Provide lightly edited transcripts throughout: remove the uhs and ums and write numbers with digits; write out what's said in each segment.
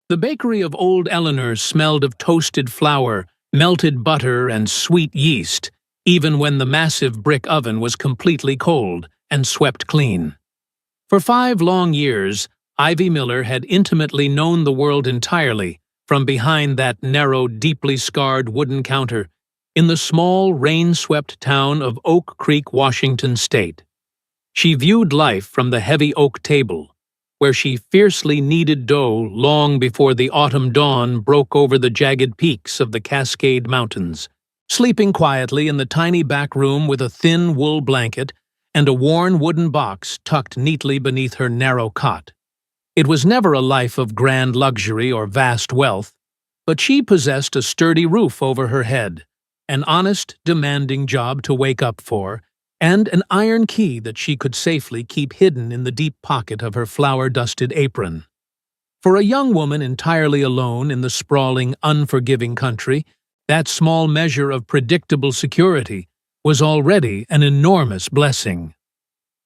The bakery of old Eleanor smelled of toasted flour, melted butter, and sweet yeast, even when the massive brick oven was completely cold and swept clean. For 5 long years, Ivy Miller had intimately known the world entirely from behind that narrow, deeply scarred wooden counter in the small, rain-swept town of Oak Creek, Washington State. She viewed life from the heavy oak table, where she fiercely kneaded dough long before the autumn dawn broke over the jagged peaks of the Cascade Mountains, sleeping quietly in the tiny back room with a thin wool blanket and a worn wooden box tucked neatly beneath her narrow cot. It was never a life of grand luxury or vast wealth, but she possessed a sturdy roof over her head, an honest, demanding job to wake up for, and an iron key that she could safely keep hidden in the deep pocket of her flour-dusted apron. For a young woman entirely alone in the sprawling, unforgiving country, that small measure of predictable security was already an enormous blessing.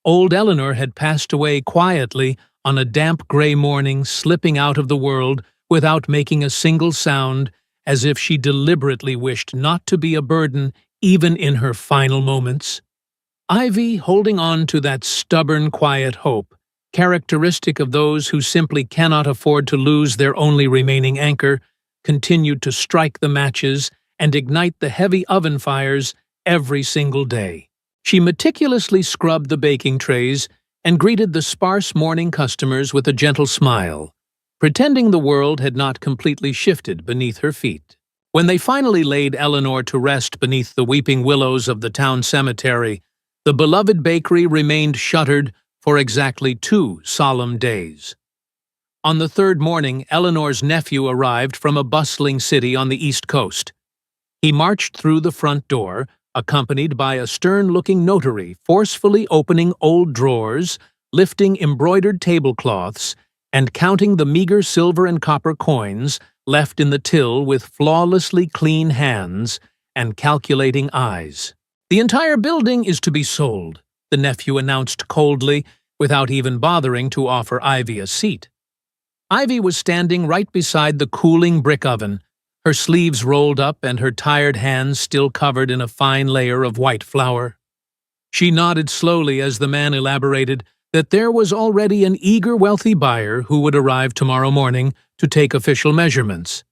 Old Eleanor had passed away quietly on a damp gray morning, slipping out of the world without making a single sound, as if she deliberately wished not to be a burden even in her final moments. Ivy, holding on to that stubborn, quiet hope, characteristic of those who simply cannot afford to lose their only remaining anchor, continued to strike the matches and ignite the heavy oven fires every single day. She meticulously scrubbed the baking trays and greeted the sparse morning customers with a gentle smile, pretending the world had not completely shifted beneath her feet. When they finally laid Eleanor to rest beneath the weeping willows of the town cemetery, the beloved bakery remained shuttered for exactly 2 solemn days. On the 3rd morning, Eleanor's nephew arrived from a bustling city on the East Coast. He marched through the front door, accompanied by a stern-looking notary forcefully opening old drawers, lifting embroidered tablecloths, and counting the meager silver and copper coins left in the till with flawlessly clean hands and calculating eyes. "The entire building is to be sold," the nephew announced coldly, without even bothering to offer Ivy a seat. Ivy was standing right beside the cooling brick oven, her sleeves rolled up and her tired hands still covered in a fine layer of white flour. She nodded slowly as the man elaborated that there was already an eager wealthy buyer who would arrive tomorrow morning to take official measurements.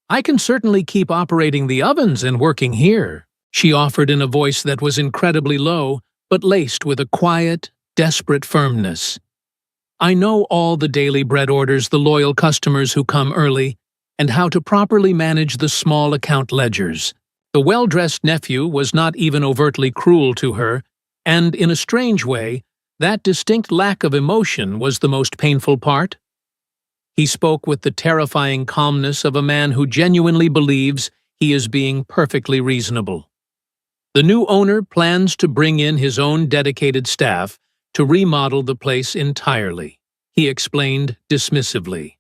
"I can certainly keep operating the ovens and working here," she offered in a voice that was incredibly low, but laced with a quiet, desperate firmness. "I know all the daily bread orders, the loyal customers who come early, and how to properly manage the small account ledgers." The well-dressed nephew was not even overtly cruel to her, and in a strange way, that distinct lack of emotion was the most painful part. He spoke with the terrifying calmness of a man who genuinely believes he is being perfectly reasonable. "The new owner plans to bring in his own dedicated staff to remodel the place entirely," he explained dismissively.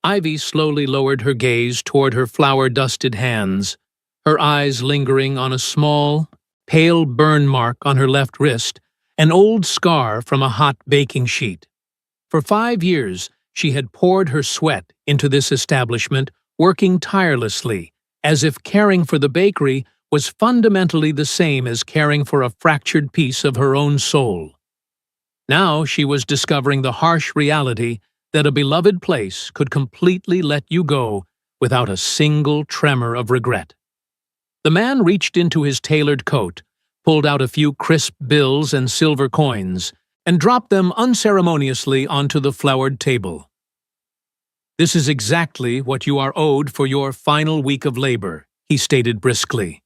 Ivy slowly lowered her gaze toward her flour-dusted hands, her eyes lingering on a small, pale burn mark on her left wrist, an old scar from a hot baking sheet. For 5 years, she had poured her sweat into this establishment, working tirelessly, as if caring for the bakery was fundamentally the same as caring for a fractured piece of her own soul. Now she was discovering the harsh reality that a beloved place could completely let you go without a single tremor of regret. The man reached into his tailored coat, pulled out a few crisp bills and silver coins, and dropped them unceremoniously onto the floured table. "This is exactly what you are owed for your final week of labor," he stated briskly.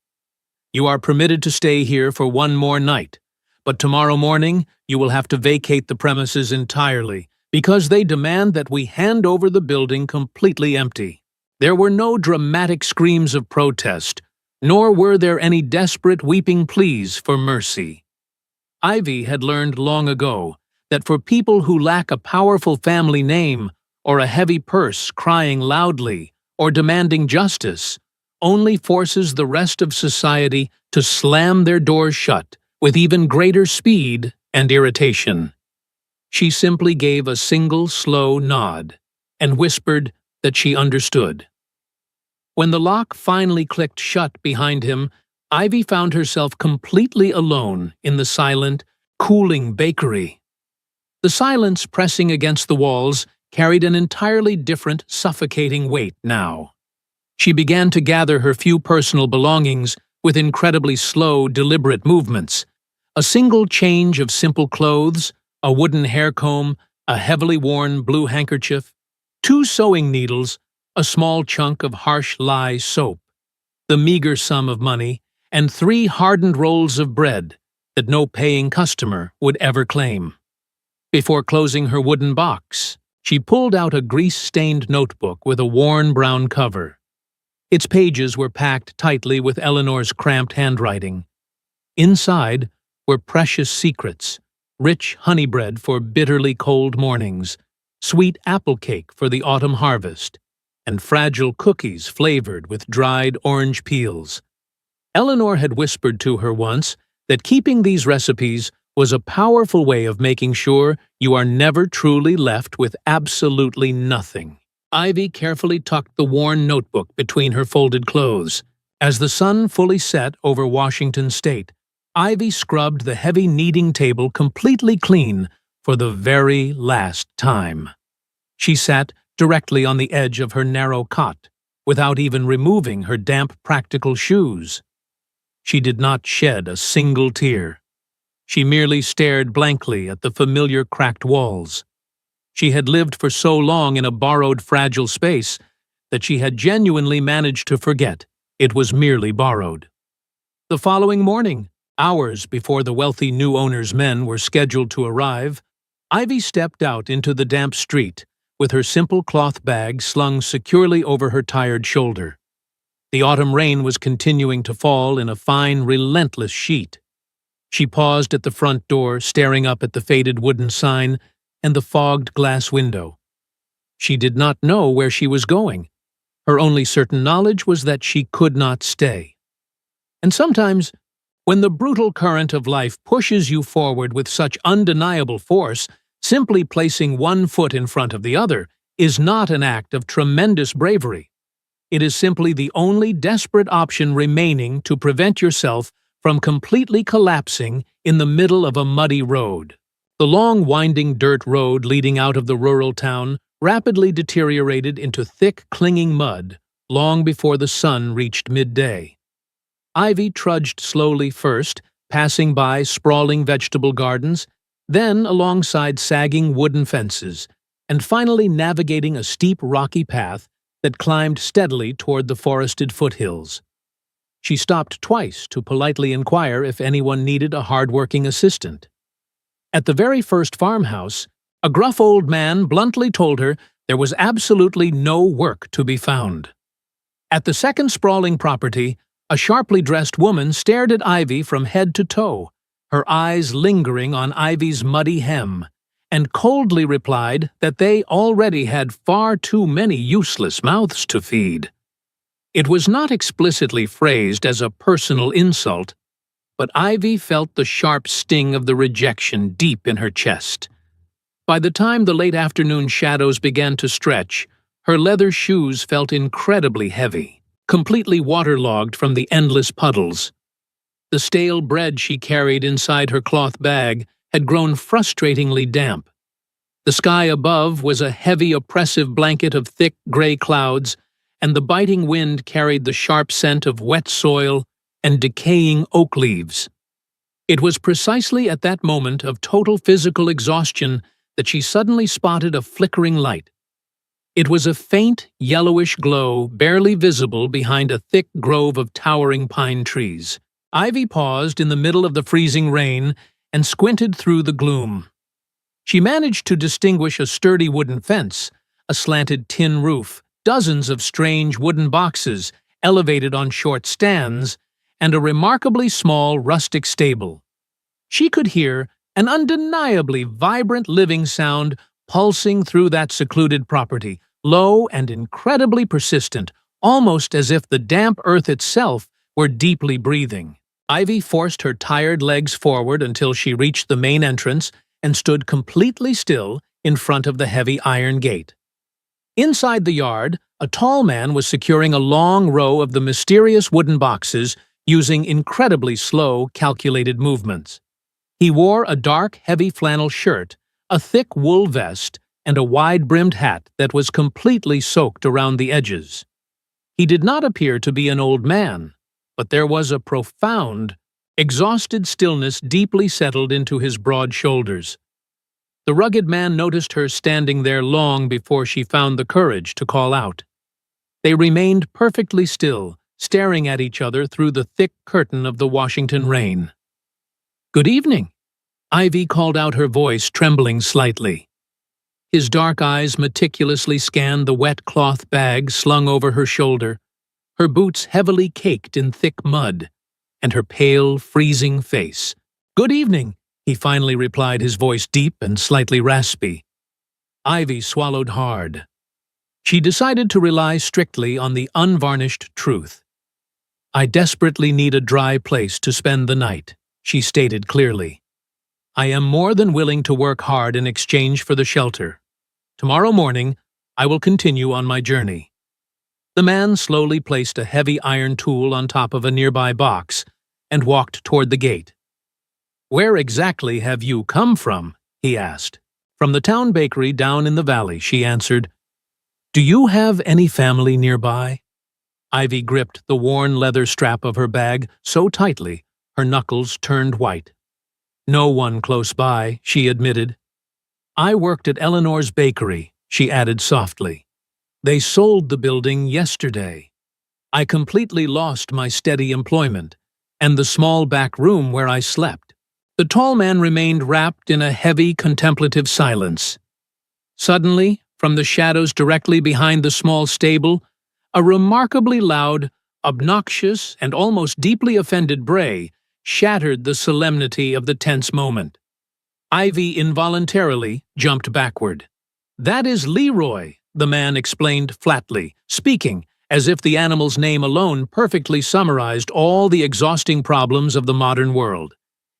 "You are permitted to stay here for 1 more night, but tomorrow morning you will have to vacate the premises entirely, because they demand that we hand over the building completely empty." There were no dramatic screams of protest, nor were there any desperate weeping pleas for mercy. Ivy had learned long ago that for people who lack a powerful family name or a heavy purse crying loudly or demanding justice, only forces the rest of society to slam their doors shut with even greater speed and irritation. She simply gave a single slow nod, and whispered that she understood. When the lock finally clicked shut behind him, Ivy found herself completely alone in the silent, cooling bakery. The silence pressing against the walls carried an entirely different, suffocating weight now. She began to gather her few personal belongings with incredibly slow, deliberate movements. A single change of simple clothes, a wooden hair comb, a heavily worn blue handkerchief, 2 sewing needles, a small chunk of harsh lye soap, the meager sum of money, and 3 hardened rolls of bread that no paying customer would ever claim. Before closing her wooden box, she pulled out a grease-stained notebook with a worn brown cover. Its pages were packed tightly with Eleanor's cramped handwriting. Inside were precious secrets, rich honey bread for bitterly cold mornings, sweet apple cake for the autumn harvest, and fragile cookies flavored with dried orange peels. Eleanor had whispered to her once that keeping these recipes was a powerful way of making sure you are never truly left with absolutely nothing. Ivy carefully tucked the worn notebook between her folded clothes. As the sun fully set over Washington State, Ivy scrubbed the heavy kneading table completely clean for the very last time. She sat directly on the edge of her narrow cot, without even removing her damp practical shoes. She did not shed a single tear. She merely stared blankly at the familiar cracked walls. She had lived for so long in a borrowed fragile space that she had genuinely managed to forget it was merely borrowed. The following morning, hours before the wealthy new owner's men were scheduled to arrive, Ivy stepped out into the damp street with her simple cloth bag slung securely over her tired shoulder. The autumn rain was continuing to fall in a fine, relentless sheet. She paused at the front door, staring up at the faded wooden sign and the fogged glass window. She did not know where she was going. Her only certain knowledge was that she could not stay. And sometimes, when the brutal current of life pushes you forward with such undeniable force, simply placing one foot in front of the other is not an act of tremendous bravery. It is simply the only desperate option remaining to prevent yourself from completely collapsing in the middle of a muddy road. The long, winding dirt road leading out of the rural town rapidly deteriorated into thick, clinging mud long before the sun reached midday. Ivy trudged slowly first, passing by sprawling vegetable gardens, then alongside sagging wooden fences, and finally navigating a steep rocky path that climbed steadily toward the forested foothills. She stopped twice to politely inquire if anyone needed a hard-working assistant. At the very first farmhouse, a gruff old man bluntly told her there was absolutely no work to be found. At the second sprawling property, a sharply dressed woman stared at Ivy from head to toe, her eyes lingering on Ivy's muddy hem, and coldly replied that they already had far too many useless mouths to feed. It was not explicitly phrased as a personal insult, but Ivy felt the sharp sting of the rejection deep in her chest. By the time the late afternoon shadows began to stretch, her leather shoes felt incredibly heavy, completely waterlogged from the endless puddles. The stale bread she carried inside her cloth bag had grown frustratingly damp. The sky above was a heavy, oppressive blanket of thick gray clouds, and the biting wind carried the sharp scent of wet soil and decaying oak leaves. It was precisely at that moment of total physical exhaustion that she suddenly spotted a flickering light. It was a faint, yellowish glow barely visible behind a thick grove of towering pine trees. Ivy paused in the middle of the freezing rain and squinted through the gloom. She managed to distinguish a sturdy wooden fence, a slanted tin roof, dozens of strange wooden boxes elevated on short stands, and a remarkably small rustic stable. She could hear an undeniably vibrant living sound pulsing through that secluded property, low and incredibly persistent, almost as if the damp earth itself were deeply breathing. Ivy forced her tired legs forward until she reached the main entrance and stood completely still in front of the heavy iron gate. Inside the yard, a tall man was securing a long row of the mysterious wooden boxes using incredibly slow, calculated movements. He wore a dark, heavy flannel shirt, a thick wool vest, and a wide-brimmed hat that was completely soaked around the edges. He did not appear to be an old man, but there was a profound, exhausted stillness deeply settled into his broad shoulders. The rugged man noticed her standing there long before she found the courage to call out. They remained perfectly still, staring at each other through the thick curtain of the Washington rain. "Good evening," Ivy called out, her voice trembling slightly. His dark eyes meticulously scanned the wet cloth bag slung over her shoulder, her boots heavily caked in thick mud, and her pale, freezing face. "Good evening," he finally replied, his voice deep and slightly raspy. Ivy swallowed hard. She decided to rely strictly on the unvarnished truth. "I desperately need a dry place to spend the night," she stated clearly. "I am more than willing to work hard in exchange for the shelter. Tomorrow morning, I will continue on my journey." The man slowly placed a heavy iron tool on top of a nearby box and walked toward the gate. "Where exactly have you come from?" he asked. "From the town bakery down in the valley," she answered. "Do you have any family nearby?" Ivy gripped the worn leather strap of her bag so tightly her knuckles turned white. "No one close by," she admitted. "I worked at Eleanor's bakery," she added softly. "They sold the building yesterday. I completely lost my steady employment and the small back room where I slept." The tall man remained wrapped in a heavy, contemplative silence. Suddenly, from the shadows directly behind the small stable, a remarkably loud, obnoxious, and almost deeply offended bray shattered the solemnity of the tense moment. Ivy involuntarily jumped backward. "That is Leroy," the man explained flatly, speaking as if the animal's name alone perfectly summarized all the exhausting problems of the modern world.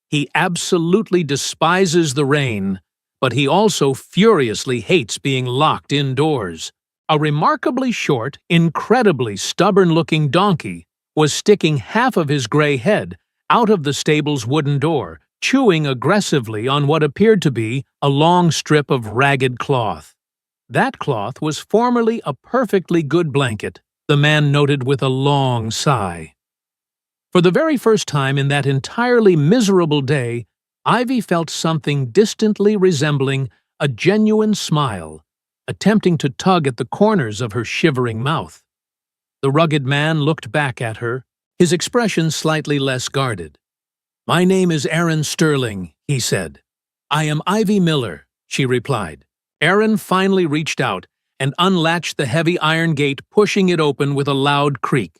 "He absolutely despises the rain, but he also furiously hates being locked indoors." A remarkably short, incredibly stubborn-looking donkey was sticking half of his gray head out of the stable's wooden door, chewing aggressively on what appeared to be a long strip of ragged cloth. That cloth was formerly a perfectly good blanket, the man noted with a long sigh. For the very first time in that entirely miserable day, Ivy felt something distantly resembling a genuine smile, attempting to tug at the corners of her shivering mouth. The rugged man looked back at her, his expression slightly less guarded. "My name is Aaron Sterling," he said. "I am Ivy Miller," she replied. Aaron finally reached out and unlatched the heavy iron gate, pushing it open with a loud creak.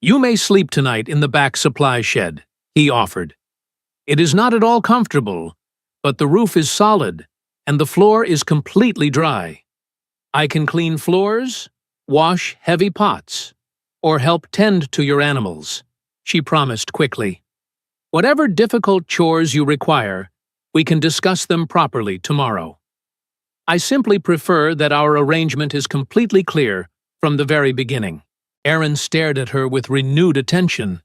"You may sleep tonight in the back supply shed," he offered. "It is not at all comfortable, but the roof is solid, and the floor is completely dry. I can clean floors, wash heavy pots, or help tend to your animals," she promised quickly. "Whatever difficult chores you require, we can discuss them properly tomorrow. I simply prefer that our arrangement is completely clear from the very beginning." Aaron stared at her with renewed attention.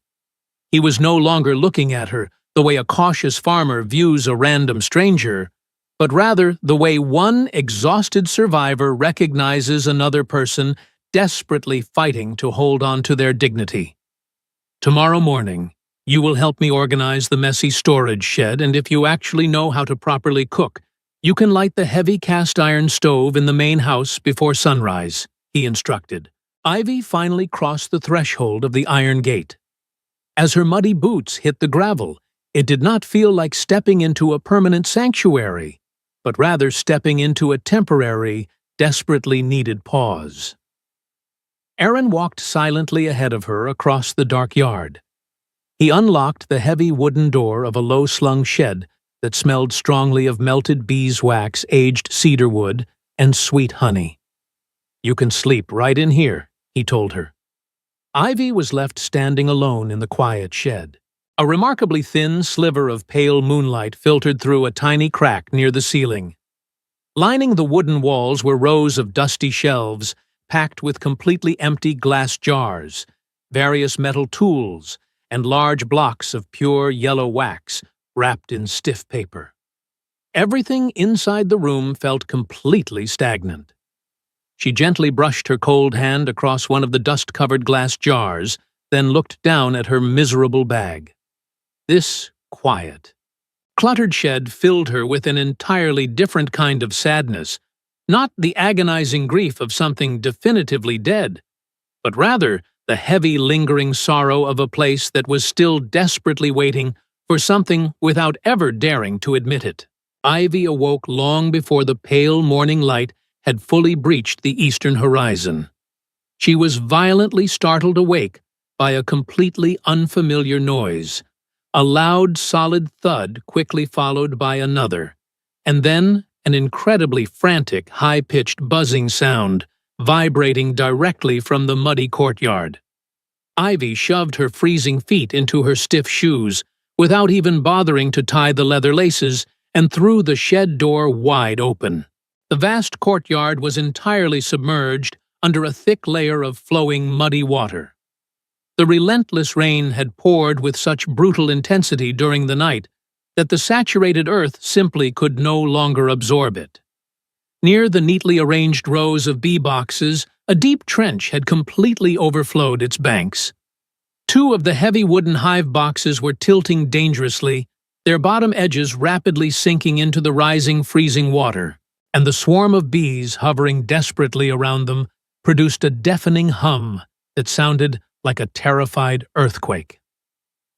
He was no longer looking at her the way a cautious farmer views a random stranger, but rather the way one exhausted survivor recognizes another person desperately fighting to hold on to their dignity. "Tomorrow morning, you will help me organize the messy storage shed, and if you actually know how to properly cook, you can light the heavy cast-iron stove in the main house before sunrise," he instructed. Ivy finally crossed the threshold of the iron gate. As her muddy boots hit the gravel, it did not feel like stepping into a permanent sanctuary, but rather stepping into a temporary, desperately needed pause. Aaron walked silently ahead of her across the dark yard. He unlocked the heavy wooden door of a low-slung shed that smelled strongly of melted beeswax, aged cedar wood, and sweet honey. "You can sleep right in here," he told her. Ivy was left standing alone in the quiet shed. A remarkably thin sliver of pale moonlight filtered through a tiny crack near the ceiling. Lining the wooden walls were rows of dusty shelves packed with completely empty glass jars, various metal tools, and large blocks of pure yellow wax wrapped in stiff paper. Everything inside the room felt completely stagnant. She gently brushed her cold hand across one of the dust-covered glass jars, then looked down at her miserable bag. This quiet, cluttered shed filled her with an entirely different kind of sadness, not the agonizing grief of something definitively dead, but rather the heavy, lingering sorrow of a place that was still desperately waiting for something without ever daring to admit it. Ivy awoke long before the pale morning light had fully breached the eastern horizon. She was violently startled awake by a completely unfamiliar noise, a loud, solid thud quickly followed by another, and then an incredibly frantic, high-pitched buzzing sound vibrating directly from the muddy courtyard. Ivy shoved her freezing feet into her stiff shoes without even bothering to tie the leather laces and threw the shed door wide open. The vast courtyard was entirely submerged under a thick layer of flowing, muddy water. The relentless rain had poured with such brutal intensity during the night that the saturated earth simply could no longer absorb it. Near the neatly arranged rows of bee boxes, a deep trench had completely overflowed its banks. Two of the heavy wooden hive boxes were tilting dangerously, their bottom edges rapidly sinking into the rising, freezing water, and the swarm of bees hovering desperately around them produced a deafening hum that sounded like a terrified earthquake.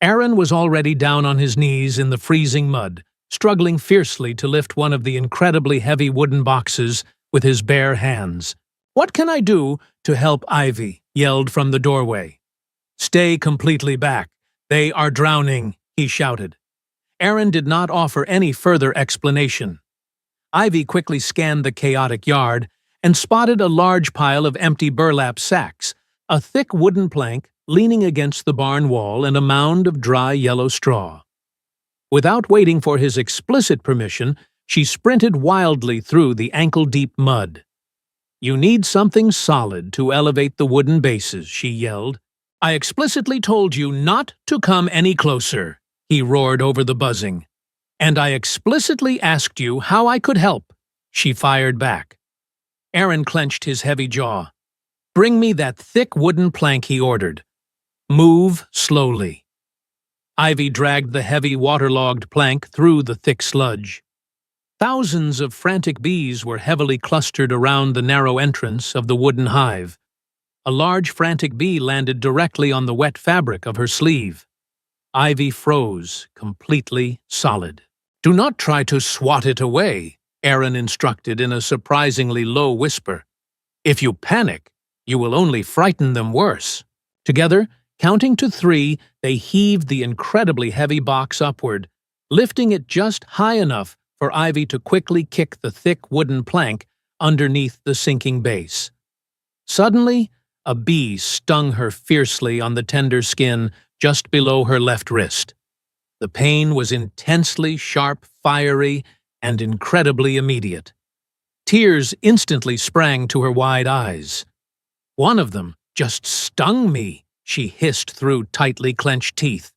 Aaron was already down on his knees in the freezing mud, struggling fiercely to lift one of the incredibly heavy wooden boxes with his bare hands. "What can I do to help Ivy?" yelled from the doorway. "Stay completely back. They are drowning," he shouted. Aaron did not offer any further explanation. Ivy quickly scanned the chaotic yard and spotted a large pile of empty burlap sacks, a thick wooden plank leaning against the barn wall, and a mound of dry yellow straw. Without waiting for his explicit permission, she sprinted wildly through the ankle-deep mud. "You need something solid to elevate the wooden bases," she yelled. "I explicitly told you not to come any closer," he roared over the buzzing. "And I explicitly asked you how I could help," she fired back. Aaron clenched his heavy jaw. "Bring me that thick wooden plank," he ordered. "Move slowly." Ivy dragged the heavy, waterlogged plank through the thick sludge. Thousands of frantic bees were heavily clustered around the narrow entrance of the wooden hive. A large frantic bee landed directly on the wet fabric of her sleeve. Ivy froze, completely solid. "Do not try to swat it away," Aaron instructed in a surprisingly low whisper. "If you panic, you will only frighten them worse." Together, counting to 3, they heaved the incredibly heavy box upward, lifting it just high enough for Ivy to quickly kick the thick wooden plank underneath the sinking base. Suddenly, a bee stung her fiercely on the tender skin just below her left wrist. The pain was intensely sharp, fiery, and incredibly immediate. Tears instantly sprang to her wide eyes. "One of them just stung me," she hissed through tightly clenched teeth.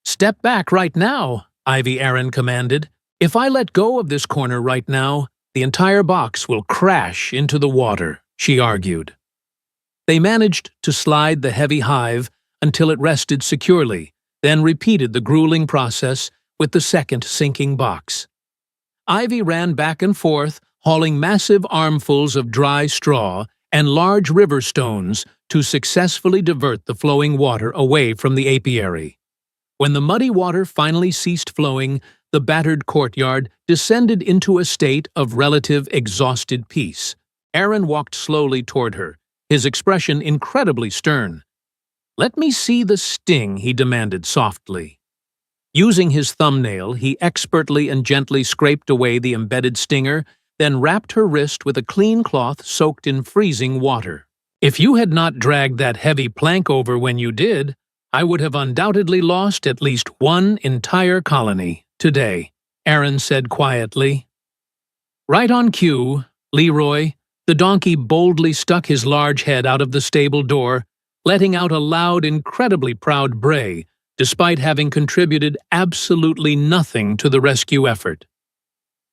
"Step back right now," Ivy Aaron commanded. "If I let go of this corner right now, the entire box will crash into the water," she argued. They managed to slide the heavy hive until it rested securely, then repeated the grueling process with the second sinking box. Ivy ran back and forth, hauling massive armfuls of dry straw and large river stones to successfully divert the flowing water away from the apiary. When the muddy water finally ceased flowing, the battered courtyard descended into a state of relative exhausted peace. Aaron walked slowly toward her, his expression incredibly stern. "Let me see the sting," he demanded softly. Using his thumbnail, he expertly and gently scraped away the embedded stinger, then wrapped her wrist with a clean cloth soaked in freezing water. "If you had not dragged that heavy plank over when you did, I would have undoubtedly lost at least one entire colony today," Aaron said quietly. Right on cue, Leroy, the donkey, boldly stuck his large head out of the stable door, letting out a loud, incredibly proud bray, despite having contributed absolutely nothing to the rescue effort.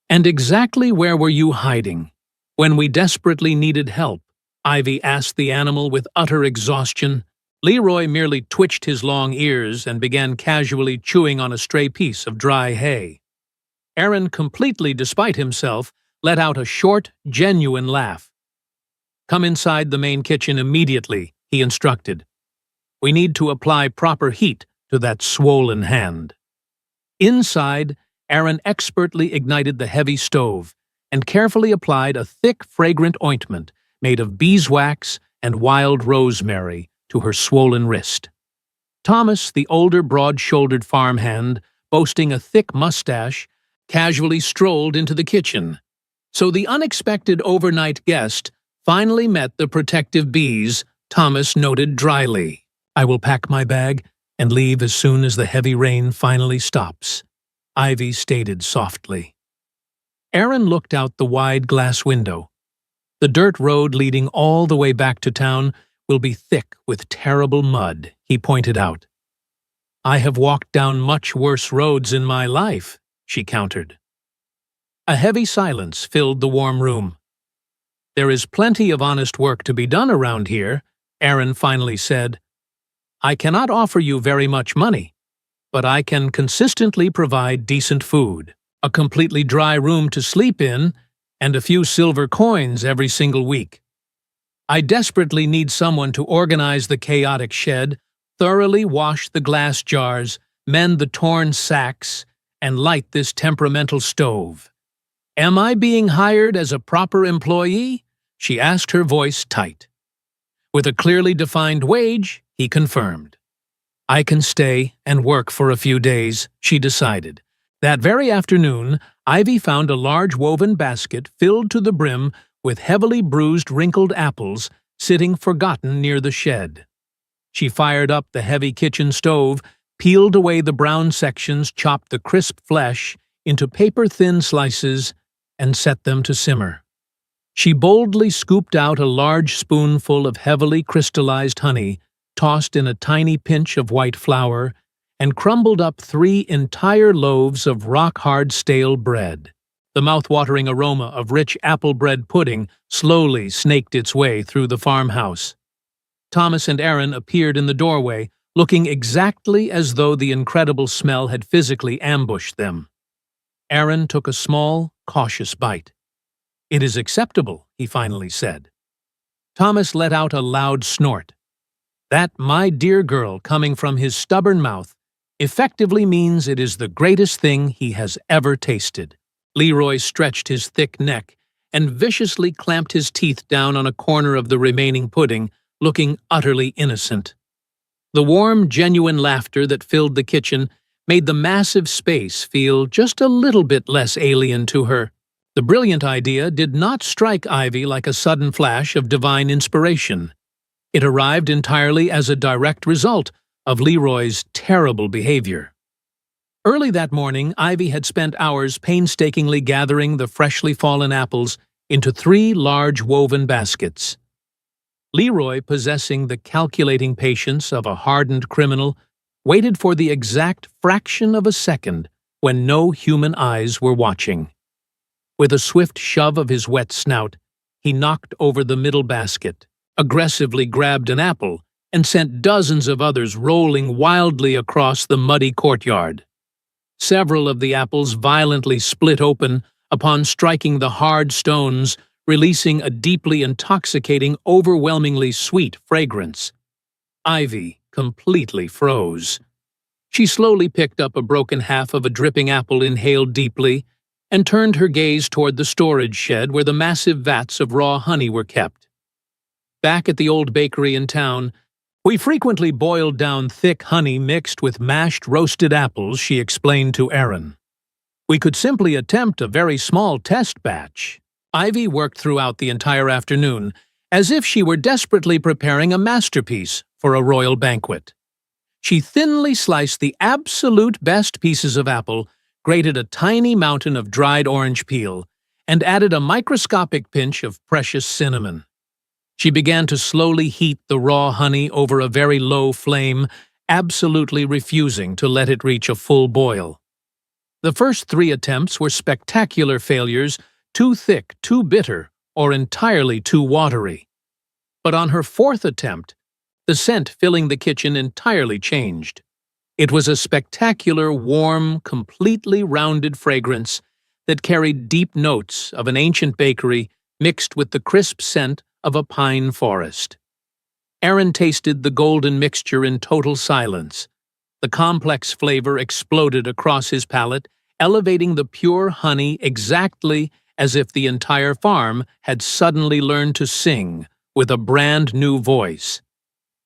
"And exactly where were you hiding when we desperately needed help?" Ivy asked the animal with utter exhaustion. Leroy merely twitched his long ears and began casually chewing on a stray piece of dry hay. Aaron, completely despite himself, let out a short, genuine laugh. "Come inside the main kitchen immediately," he instructed. "We need to apply proper heat to that swollen hand." Inside, Aaron expertly ignited the heavy stove and carefully applied a thick, fragrant ointment made of beeswax and wild rosemary to her swollen wrist. Thomas, the older, broad-shouldered farmhand, boasting a thick mustache, casually strolled into the kitchen. So the unexpected overnight guest finally met the protective bees, Thomas noted dryly. "I will pack my bag and leave as soon as the heavy rain finally stops," Ivy stated softly. Aaron looked out the wide glass window. "The dirt road leading all the way back to town will be thick with terrible mud," he pointed out. "I have walked down much worse roads in my life," she countered. A heavy silence filled the warm room. "There is plenty of honest work to be done around here," Aaron finally said. "I cannot offer you very much money, but I can consistently provide decent food, a completely dry room to sleep in, and a few silver coins every single week. I desperately need someone to organize the chaotic shed, thoroughly wash the glass jars, mend the torn sacks, and light this temperamental stove. Am I being hired as a proper employee?" she asked, her voice tight. With a clearly defined wage, he confirmed. "I can stay and work for a few days," she decided. That very afternoon, Ivy found a large woven basket filled to the brim with heavily bruised, wrinkled apples sitting forgotten near the shed. She fired up the heavy kitchen stove, peeled away the brown sections, chopped the crisp flesh into paper-thin slices, and set them to simmer. She boldly scooped out a large spoonful of heavily crystallized honey, tossed in a tiny pinch of white flour, and crumbled up 3 entire loaves of rock-hard stale bread. The mouth-watering aroma of rich apple bread pudding slowly snaked its way through the farmhouse. Thomas and Aaron appeared in the doorway, looking exactly as though the incredible smell had physically ambushed them. Aaron took a small, cautious bite. "It is acceptable," he finally said. Thomas let out a loud snort. That "my dear girl" coming from his stubborn mouth effectively means it is the greatest thing he has ever tasted. Leroy stretched his thick neck and viciously clamped his teeth down on a corner of the remaining pudding, looking utterly innocent. The warm, genuine laughter that filled the kitchen made the massive space feel just a little bit less alien to her. The brilliant idea did not strike Ivy like a sudden flash of divine inspiration. It arrived entirely as a direct result of Leroy's terrible behavior. Early that morning, Ivy had spent hours painstakingly gathering the freshly fallen apples into 3 large woven baskets. Leroy, possessing the calculating patience of a hardened criminal, waited for the exact fraction of a second when no human eyes were watching. With a swift shove of his wet snout, he knocked over the middle basket, aggressively grabbed an apple, and sent dozens of others rolling wildly across the muddy courtyard. Several of the apples violently split open upon striking the hard stones, releasing a deeply intoxicating, overwhelmingly sweet fragrance. Ivy completely froze. She slowly picked up a broken half of a dripping apple, inhaled deeply, and turned her gaze toward the storage shed where the massive vats of raw honey were kept. Back at the old bakery in town, "We frequently boiled down thick honey mixed with mashed roasted apples," she explained to Aaron. "We could simply attempt a very small test batch." Ivy worked throughout the entire afternoon, as if she were desperately preparing a masterpiece for a royal banquet. She thinly sliced the absolute best pieces of apple, grated a tiny mountain of dried orange peel, and added a microscopic pinch of precious cinnamon. She began to slowly heat the raw honey over a very low flame, absolutely refusing to let it reach a full boil. The first 3 attempts were spectacular failures, too thick, too bitter, or entirely too watery. But on her 4th attempt, the scent filling the kitchen entirely changed. It was a spectacular, warm, completely rounded fragrance that carried deep notes of an ancient bakery mixed with the crisp scent of a pine forest. Aaron tasted the golden mixture in total silence. The complex flavor exploded across his palate, elevating the pure honey exactly as if the entire farm had suddenly learned to sing with a brand new voice.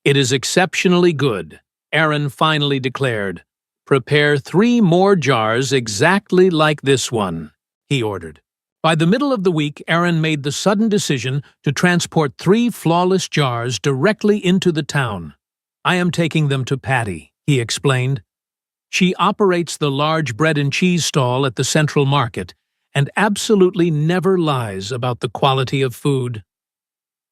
"It is exceptionally good," Aaron finally declared. "Prepare 3 more jars exactly like this one," he ordered. By the middle of the week, Aaron made the sudden decision to transport 3 flawless jars directly into the town. "I am taking them to Patty," he explained. "She operates the large bread and cheese stall at the Central Market and absolutely never lies about the quality of food."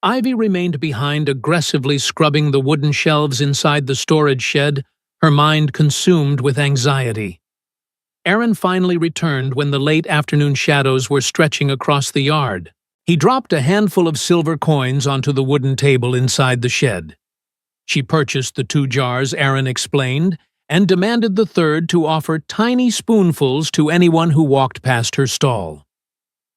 Ivy remained behind, aggressively scrubbing the wooden shelves inside the storage shed, her mind consumed with anxiety. Aaron finally returned when the late afternoon shadows were stretching across the yard. He dropped a handful of silver coins onto the wooden table inside the shed. She purchased the 2 jars, Aaron explained, and demanded the 3rd to offer tiny spoonfuls to anyone who walked past her stall.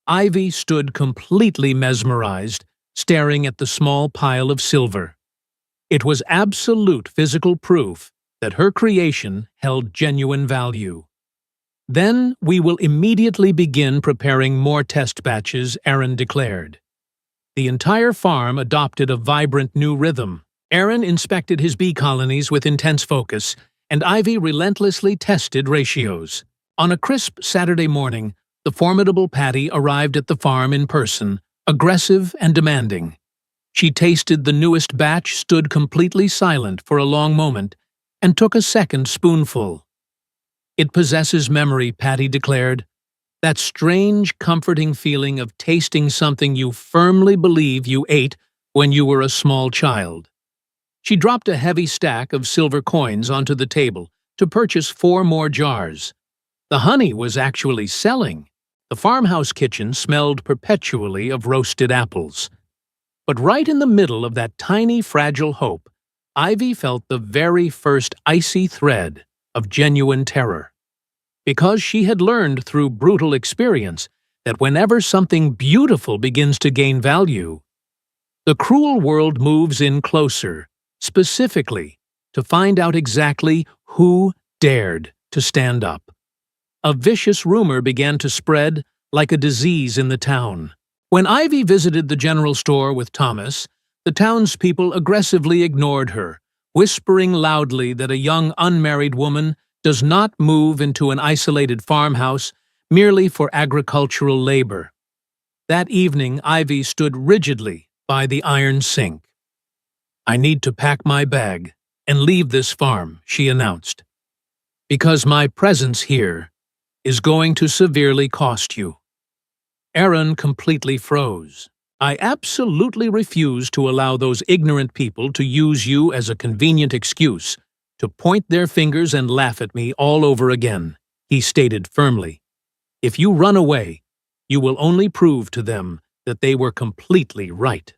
Ivy stood completely mesmerized, staring at the small pile of silver. It was absolute physical proof that her creation held genuine value. "Then we will immediately begin preparing more test batches," Aaron declared. The entire farm adopted a vibrant new rhythm. Aaron inspected his bee colonies with intense focus, and Ivy relentlessly tested ratios. On a crisp Saturday morning, the formidable Patty arrived at the farm in person, aggressive and demanding. She tasted the newest batch, stood completely silent for a long moment, and took a second spoonful. "It possesses memory," Patty declared. "That strange, comforting feeling of tasting something you firmly believe you ate when you were a small child." She dropped a heavy stack of silver coins onto the table to purchase 4 more jars. The honey was actually selling. The farmhouse kitchen smelled perpetually of roasted apples. But right in the middle of that tiny, fragile hope, Ivy felt the very first icy thread of genuine terror. Because she had learned through brutal experience that whenever something beautiful begins to gain value, the cruel world moves in closer, specifically to find out exactly who dared to stand up. A vicious rumor began to spread like a disease in the town. When Ivy visited the general store with Thomas, the townspeople aggressively ignored her, whispering loudly that a young unmarried woman does not move into an isolated farmhouse merely for agricultural labor. That evening, Ivy stood rigidly by the iron sink. "I need to pack my bag and leave this farm," she announced, "because my presence here is going to severely cost you." Aaron completely froze. "I absolutely refuse to allow those ignorant people to use you as a convenient excuse to point their fingers and laugh at me all over again," he stated firmly. "If you run away, you will only prove to them that they were completely right."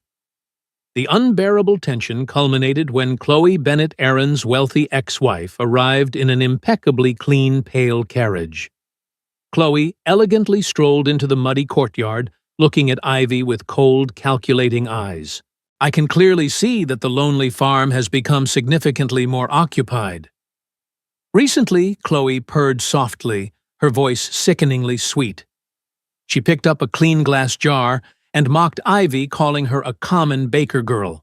The unbearable tension culminated when Chloe Bennett, Aaron's wealthy ex-wife, arrived in an impeccably clean, pale carriage. Chloe elegantly strolled into the muddy courtyard, looking at Ivy with cold, calculating eyes. "I can clearly see that the lonely farm has become significantly more occupied." Recently, Chloe purred softly, her voice sickeningly sweet. She picked up a clean glass jar and mocked Ivy, calling her a common baker girl.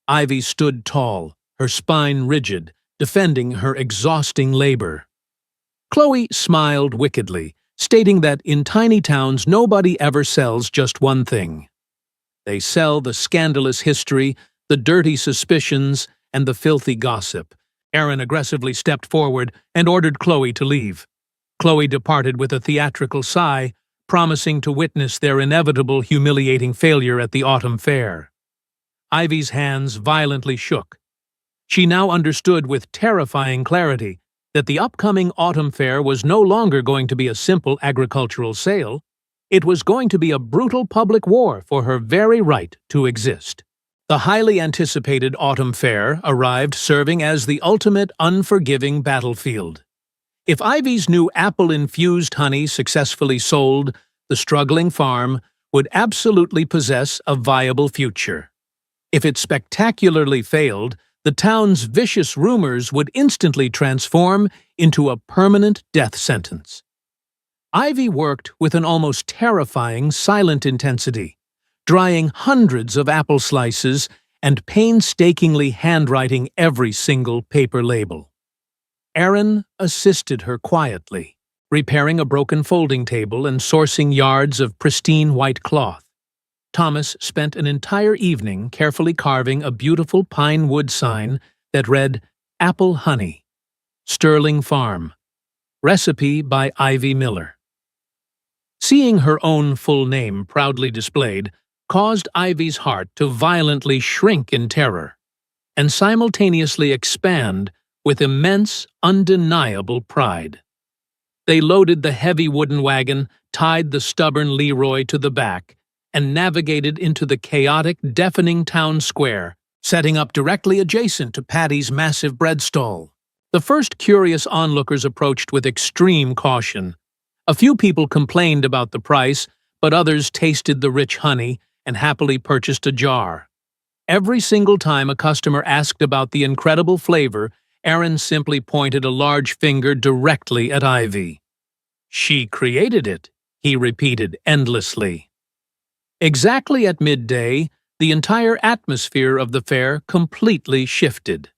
Ivy stood tall, her spine rigid, defending her exhausting labor. Chloe smiled wickedly, stating that in tiny towns nobody ever sells just one thing. They sell the scandalous history, the dirty suspicions, and the filthy gossip. Aaron aggressively stepped forward and ordered Chloe to leave. Chloe departed with a theatrical sigh, promising to witness their inevitable humiliating failure at the autumn fair. Ivy's hands violently shook. She now understood with terrifying clarity that the upcoming autumn fair was no longer going to be a simple agricultural sale. It was going to be a brutal public war for her very right to exist. The highly anticipated autumn fair arrived, serving as the ultimate unforgiving battlefield. If Ivy's new apple-infused honey successfully sold, the struggling farm would absolutely possess a viable future. If it spectacularly failed, the town's vicious rumors would instantly transform into a permanent death sentence. Ivy worked with an almost terrifying silent intensity, drying hundreds of apple slices and painstakingly handwriting every single paper label. Aaron assisted her quietly, repairing a broken folding table and sourcing yards of pristine white cloth. Thomas spent an entire evening carefully carving a beautiful pine wood sign that read, "Apple Honey, Sterling Farm, Recipe by Ivy Miller." Seeing her own full name proudly displayed caused Ivy's heart to violently shrink in terror, and simultaneously expand with immense, undeniable pride. They loaded the heavy wooden wagon, tied the stubborn Leroy to the back, and navigated into the chaotic, deafening town square, setting up directly adjacent to Patty's massive bread stall. The first curious onlookers approached with extreme caution. A few people complained about the price, but others tasted the rich honey and happily purchased a jar. Every single time a customer asked about the incredible flavor, Aaron simply pointed a large finger directly at Ivy. "She created it," he repeated endlessly. Exactly at midday, the entire atmosphere of the fair completely shifted.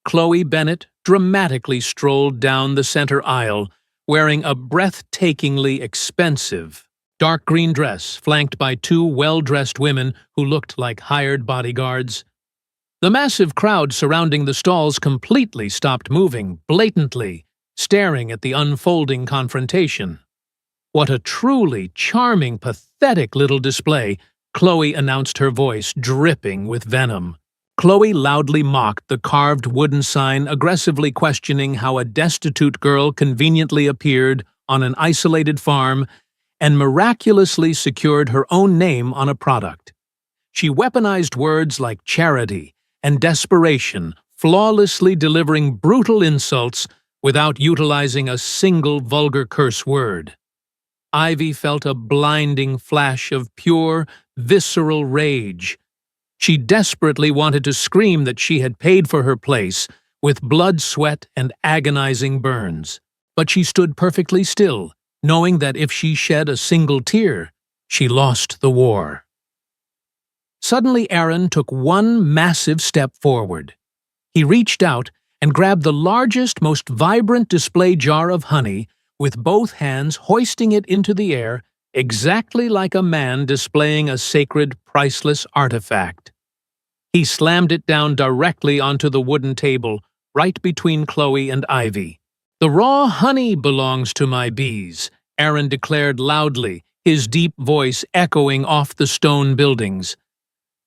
Chloe Bennett dramatically strolled down the center aisle, wearing a breathtakingly expensive, dark green dress flanked by two well-dressed women who looked like hired bodyguards. The massive crowd surrounding the stalls completely stopped moving, blatantly, staring at the unfolding confrontation. "What a truly charming, pathetic little display," Chloe announced, her voice dripping with venom. Chloe loudly mocked the carved wooden sign, aggressively questioning how a destitute girl conveniently appeared on an isolated farm and miraculously secured her own name on a product. She weaponized words like charity and desperation, flawlessly delivering brutal insults without utilizing a single vulgar curse word. Ivy felt a blinding flash of pure, visceral rage. She desperately wanted to scream that she had paid for her place with blood, sweat, and agonizing burns. But she stood perfectly still, knowing that if she shed a single tear, she lost the war. Suddenly, Aaron took one massive step forward. He reached out and grabbed the largest, most vibrant display jar of honey with both hands, hoisting it into the air exactly like a man displaying a sacred, priceless artifact. He slammed it down directly onto the wooden table, right between Chloe and Ivy. "The raw honey belongs to my bees," Aaron declared loudly, his deep voice echoing off the stone buildings.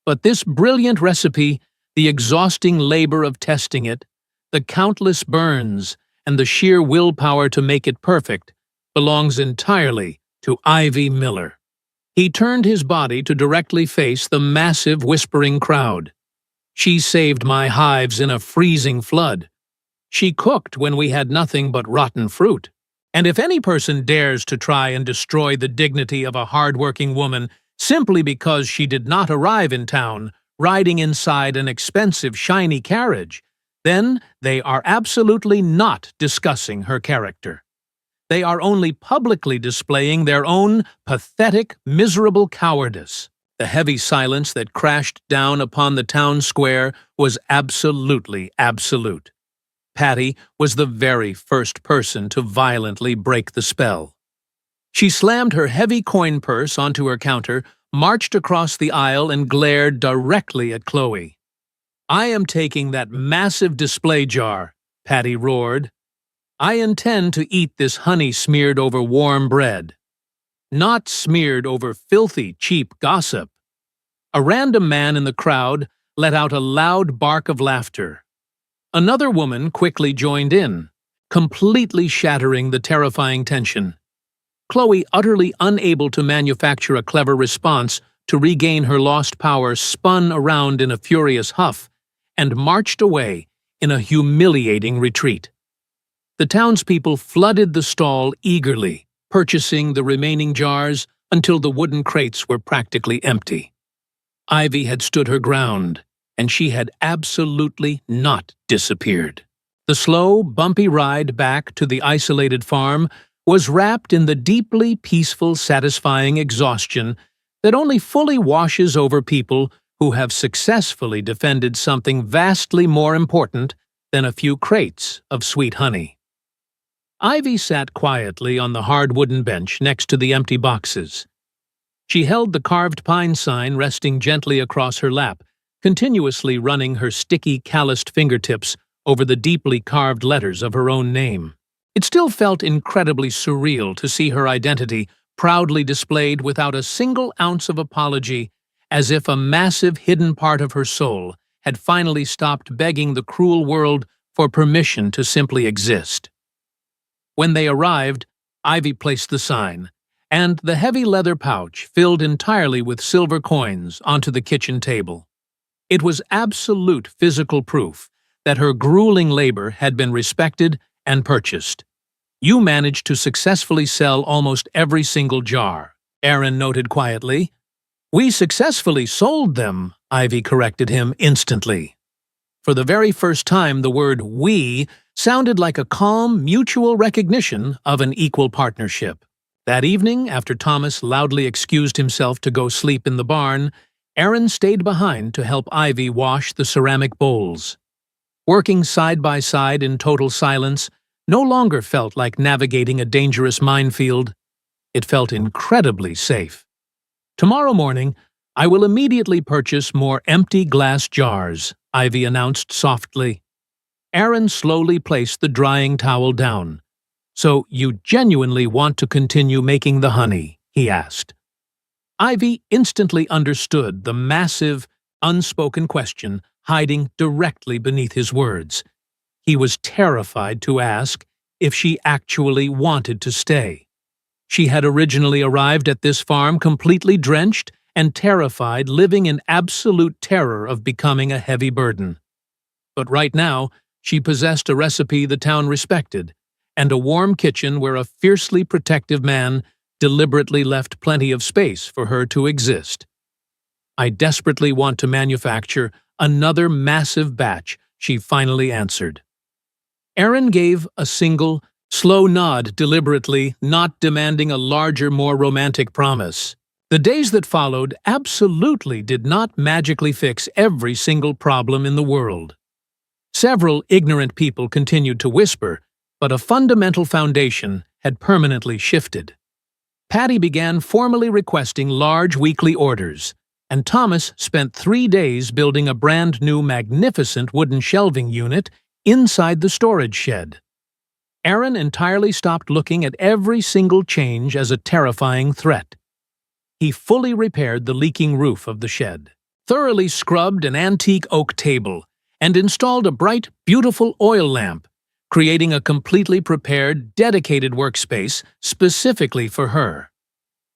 "But this brilliant recipe, the exhausting labor of testing it, the countless burns, and the sheer willpower to make it perfect, belongs entirely to Ivy Miller." He turned his body to directly face the massive, whispering crowd. "She saved my hives in a freezing flood. She cooked when we had nothing but rotten fruit. And if any person dares to try and destroy the dignity of a hard-working woman simply because she did not arrive in town, riding inside an expensive, shiny carriage, then they are absolutely not discussing her character. They are only publicly displaying their own pathetic, miserable cowardice." The heavy silence that crashed down upon the town square was absolutely absolute. Patty was the very first person to violently break the spell. She slammed her heavy coin purse onto her counter, marched across the aisle, and glared directly at Chloe. "I am taking that massive display jar," Patty roared. "I intend to eat this honey smeared over warm bread." not smeared over filthy, cheap gossip. A random man in the crowd let out a loud bark of laughter. Another woman quickly joined in, completely shattering the terrifying tension. Chloe, utterly unable to manufacture a clever response to regain her lost power, spun around in a furious huff and marched away in a humiliating retreat. The townspeople flooded the stall eagerly, purchasing the remaining jars until the wooden crates were practically empty. Ivy had stood her ground, and she had absolutely not disappeared. The slow, bumpy ride back to the isolated farm was wrapped in the deeply peaceful, satisfying exhaustion that only fully washes over people who have successfully defended something vastly more important than a few crates of sweet honey. Ivy sat quietly on the hard wooden bench next to the empty boxes. She held the carved pine sign resting gently across her lap, continuously running her sticky, calloused fingertips over the deeply carved letters of her own name. It still felt incredibly surreal to see her identity proudly displayed without a single ounce of apology, as if a massive hidden part of her soul had finally stopped begging the cruel world for permission to simply exist. When they arrived, Ivy placed the sign, and the heavy leather pouch filled entirely with silver coins onto the kitchen table. It was absolute physical proof that her grueling labor had been respected and purchased. "You managed to successfully sell almost every single jar," Aaron noted quietly. "We successfully sold them," Ivy corrected him instantly. For the very first time, the word "we" sounded like a calm, mutual recognition of an equal partnership. That evening, after Thomas loudly excused himself to go sleep in the barn, Aaron stayed behind to help Ivy wash the ceramic bowls. Working side by side in total silence no longer felt like navigating a dangerous minefield. It felt incredibly safe. "Tomorrow morning, I will immediately purchase more empty glass jars," Ivy announced softly. Aaron slowly placed the drying towel down. "So you genuinely want to continue making the honey?" he asked. Ivy instantly understood the massive, unspoken question hiding directly beneath his words. He was terrified to ask if she actually wanted to stay. She had originally arrived at this farm completely drenched and terrified, living in absolute terror of becoming a heavy burden. But right now, she possessed a recipe the town respected, and a warm kitchen where a fiercely protective man deliberately left plenty of space for her to exist. "I desperately want to manufacture another massive batch," she finally answered. Aaron gave a single, slow nod deliberately, not demanding a larger, more romantic promise. The days that followed absolutely did not magically fix every single problem in the world. Several ignorant people continued to whisper, but a fundamental foundation had permanently shifted. Patty began formally requesting large weekly orders, and Thomas spent 3 days building a brand-new magnificent wooden shelving unit inside the storage shed. Aaron entirely stopped looking at every single change as a terrifying threat. He fully repaired the leaking roof of the shed, thoroughly scrubbed an antique oak table, and installed a bright, beautiful oil lamp, creating a completely prepared, dedicated workspace specifically for her.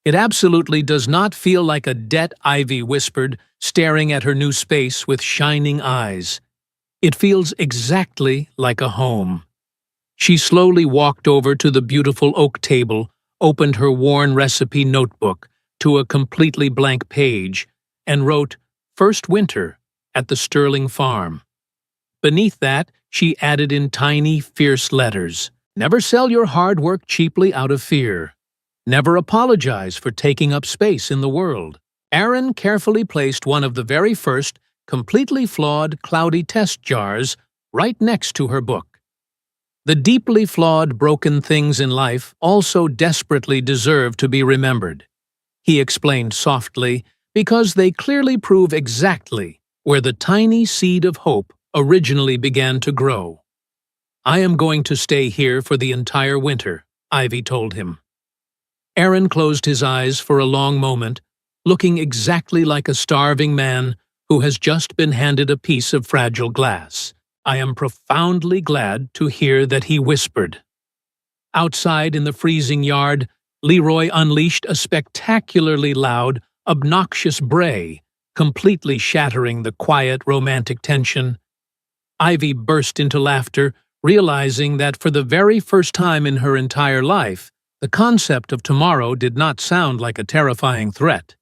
"It absolutely does not feel like a debt," Ivy whispered, staring at her new space with shining eyes. "It feels exactly like a home." She slowly walked over to the beautiful oak table, opened her worn recipe notebook to a completely blank page, and wrote, "First winter at the Sterling farm." Beneath that, she added in tiny, fierce letters, "Never sell your hard work cheaply out of fear. Never apologize for taking up space in the world." Aaron carefully placed one of the very first, completely flawed, cloudy test jars right next to her book. The deeply flawed, broken things in life also desperately deserve to be remembered, he explained softly, because they clearly prove exactly where the tiny seed of hope originally began to grow. "I am going to stay here for the entire winter," Ivy told him. Aaron closed his eyes for a long moment, looking exactly like a starving man who has just been handed a piece of fragile glass. I am profoundly glad to hear that, he whispered. Outside in the freezing yard, Leroy unleashed a spectacularly loud, obnoxious bray, completely shattering the quiet, romantic tension. Ivy burst into laughter, realizing that for the very first time in her entire life, the concept of tomorrow did not sound like a terrifying threat.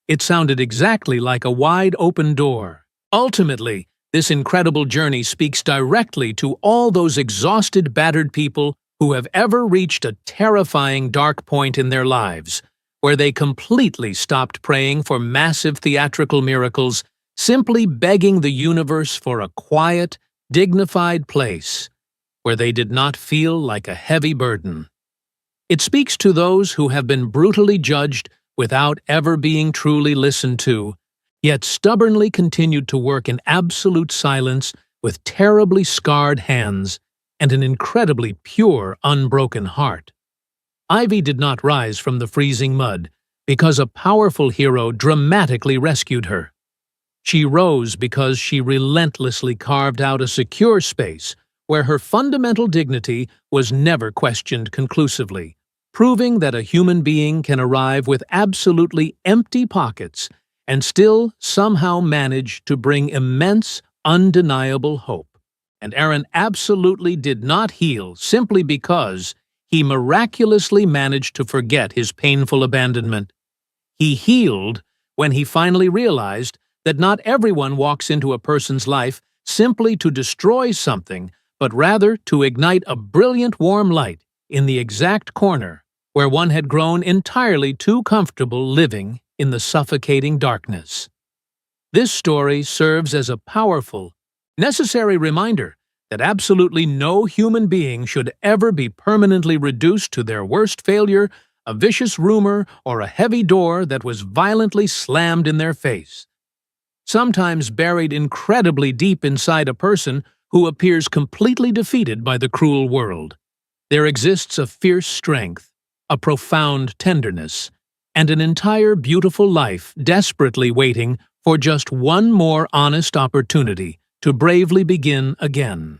It sounded exactly like a wide-open door. Ultimately, this incredible journey speaks directly to all those exhausted, battered people who have ever reached a terrifying dark point in their lives, where they completely stopped praying for massive theatrical miracles, simply begging the universe for a quiet, dignified place where they did not feel like a heavy burden. It speaks to those who have been brutally judged without ever being truly listened to, yet stubbornly continued to work in absolute silence with terribly scarred hands and an incredibly pure, unbroken heart. Ivy did not rise from the freezing mud because a powerful hero dramatically rescued her. She rose because she relentlessly carved out a secure space where her fundamental dignity was never questioned conclusively, proving that a human being can arrive with absolutely empty pockets and still somehow manage to bring immense, undeniable hope. And Aaron absolutely did not heal simply because he miraculously managed to forget his painful abandonment. He healed when he finally realized that not everyone walks into a person's life simply to destroy something, but rather to ignite a brilliant warm light in the exact corner where one had grown entirely too comfortable living in the suffocating darkness. This story serves as a powerful, necessary reminder that absolutely no human being should ever be permanently reduced to their worst failure, a vicious rumor, or a heavy door that was violently slammed in their face. Sometimes buried incredibly deep inside a person who appears completely defeated by the cruel world, there exists a fierce strength, a profound tenderness, and an entire beautiful life desperately waiting for just one more honest opportunity to bravely begin again.